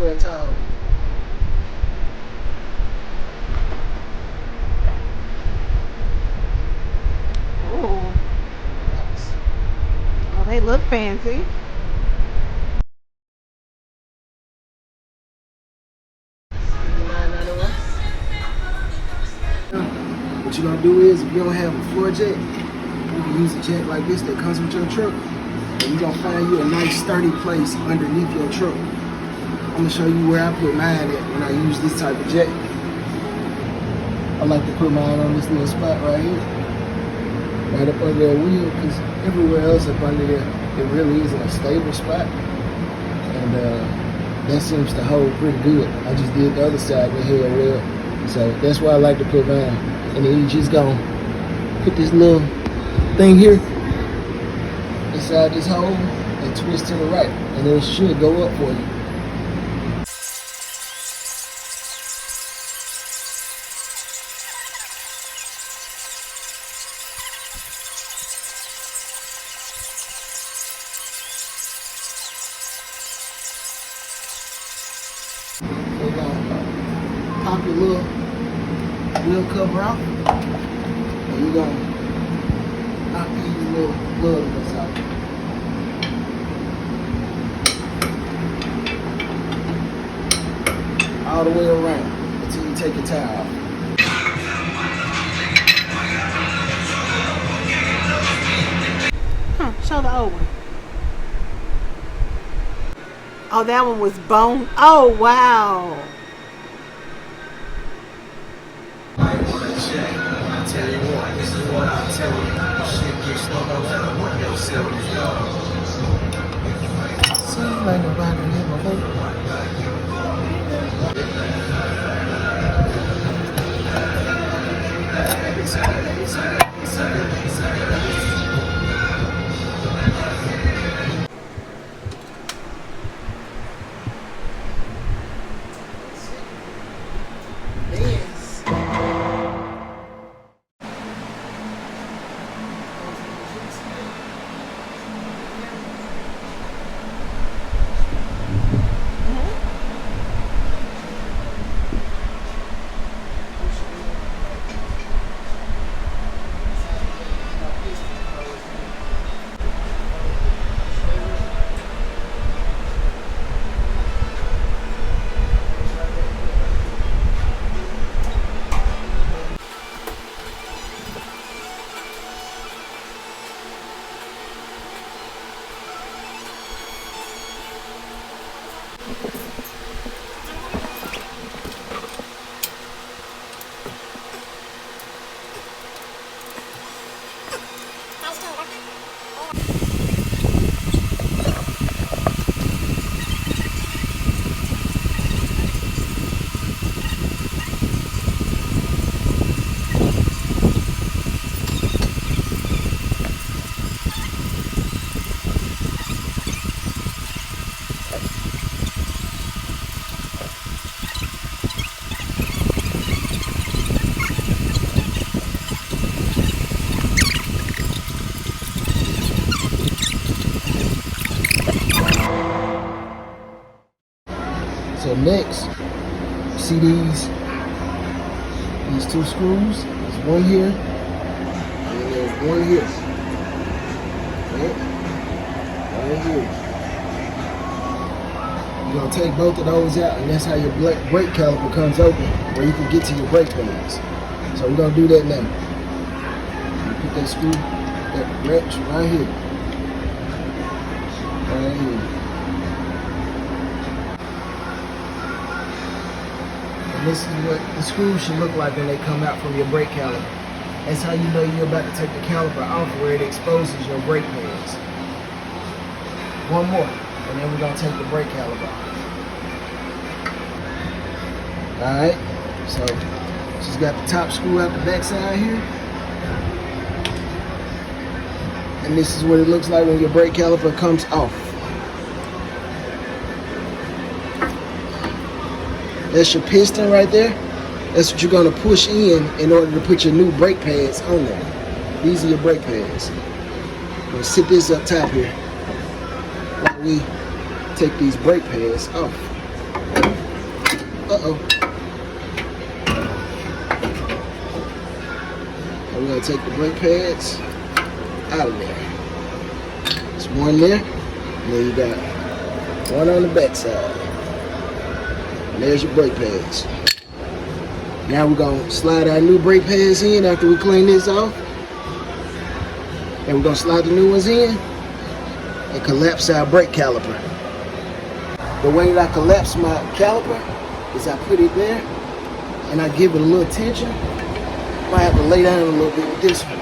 swear tall. Oh, oh, they look fancy. What you gonna do is, if you don't have a floor jack, you can use a jack like this that comes with your truck, and you're gonna find you a nice sturdy place underneath your truck. I'm gonna show you where I put mine at when I use this type of jack. I like to put mine on this little spot right here, right up under that wheel, because everywhere else up under there, it really isn't a stable spot, and that seems to hold pretty good. I just did the other side and it held well, so that's why I like to put mine. And then you just gonna put this little thing here inside this hole and twist to the right, and it should go up for you. So you're gonna pop your little wheel cover out, and you're gonna knock these little plug nuts out. All the way around until you take your tire off. Huh, show the old one. Oh, that one was bone. Oh, wow. I tell you what, this is what I tell you. Shit gets stuck on that. Seems like nobody never vote. So next, see these two screws? There's one here, and then there's one here. Right here. You're gonna take both of those out, and that's how your brake caliper comes open, where you can get to your brake pads. So we're gonna do that now. You put that screw, that wrench right here. Right here. This is what the screws should look like when they come out from your brake caliper. That's how you know you're about to take the caliper off, where it exposes your brake pads. One more, and then we're gonna take the brake caliper off. Alright, so she's got the top screw out the back side here. And this is what it looks like when your brake caliper comes off. That's your piston right there. That's what you're gonna push in order to put your new brake pads on there. These are your brake pads. I'm gonna sit this up top here while we take these brake pads off. Uh-oh. And we're gonna take the brake pads out of there. There's one there, and then you got one on the back side. And there's your brake pads. Now we're gonna slide our new brake pads in after we clean this off. And we're gonna slide the new ones in and collapse our brake caliper. The way that I collapse my caliper is I put it there and I give it a little tension. Might have to lay down a little bit with this one.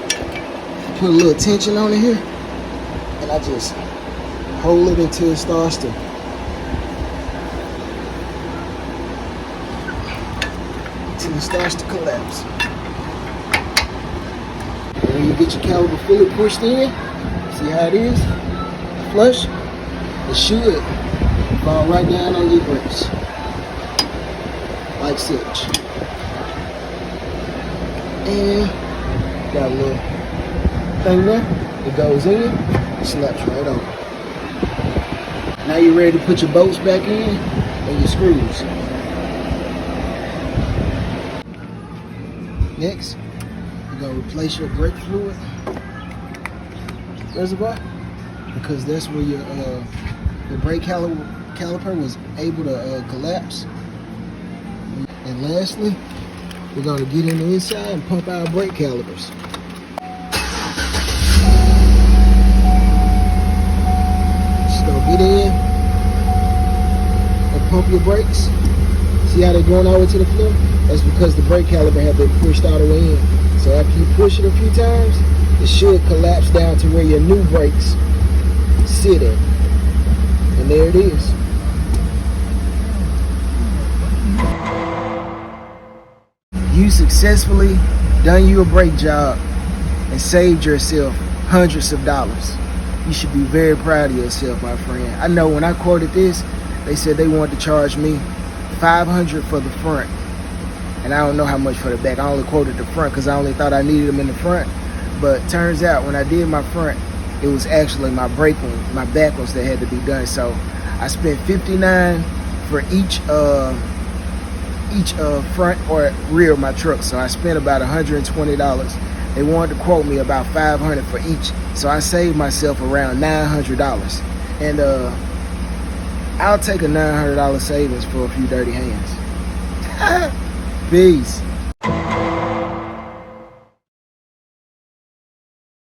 Put a little tension on it here and I just hold it until it starts to collapse. And when you get your caliper fully pushed in, see how it is? Flush, it should fall right down on your brakes. Like such. And got a little thing there. It goes in, it slaps right on. Now you're ready to put your bolts back in and your screws. Next, you're gonna replace your brake fluid reservoir because that's where your brake caliper was able to collapse. And lastly, we're gonna get in the inside and pump our brake calipers. Just gonna get in and pump your brakes. See how they're going all the way to the floor? That's because the brake caliper had been pushed all the way in. So after you push it a few times, it should collapse down to where your new brakes sit at. And there it is. You successfully done you a brake job and saved yourself hundreds of dollars. You should be very proud of yourself, my friend. I know when I quoted this, they said they wanted to charge me $500 for the front. And I don't know how much for the back. I only quoted the front because I only thought I needed them in the front. But turns out when I did my front, it was actually my brake one, my back ones that had to be done. So I spent $59 for each front or rear of my truck. So I spent about $120. They wanted to quote me about $500 for each. So I saved myself around $900. And I'll take a $900 savings for a few dirty hands. Peace.